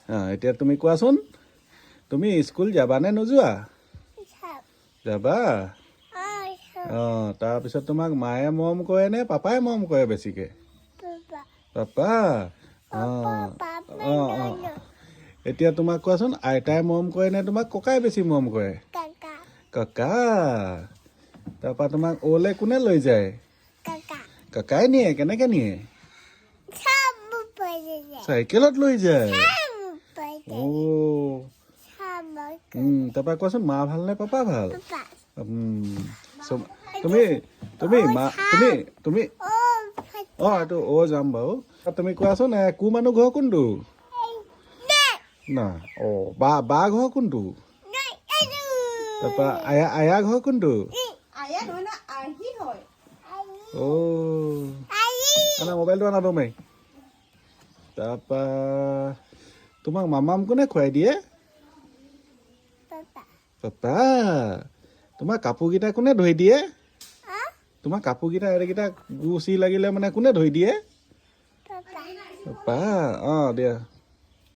এতিয়া তুমি কোৱাচোন তুমি স্কুল যাবা নে নোযোৱা যাবা তাৰপিছত তোমাক মায়ে মৰম কৰে নে পাপাই মৰম কৰে বেছিকে পাপা এতিয়া তোমাক কোৱাচোন আইতাই মৰম কৰে নে তোমাক ককাই বেছি মৰম কৰে কাকা তাৰপৰা তোমাক অ'লে কোনে লৈ যায় কাকাই নিয়ে কেনেকে নিয়ে চাইকেলত লৈ যায় তাৰপৰা কোৱাচোন মা ভাল নে পাপা ভাল তুমি তুমি মা তুমি তুমি এইটো যাম বাৰু তুমি কোৱাচোন কো মানুহ ঘৰ কোনটো না বা ঘৰ কোনটো তাৰপৰা আয়া ঘৰ কোনটো মোবাইলটো আনা তুমি তাৰপৰা তোমাক মামাম কোনে খুৱাই দিয়ে পাপা তোমাৰ কাপোৰকেইটা কোনে ধুই দিয়ে তোমাৰ কাপোৰকেইটা এইকেইটা গুচি লাগিলে মানে কোনে ধুই দিয়ে পাপা দিয়া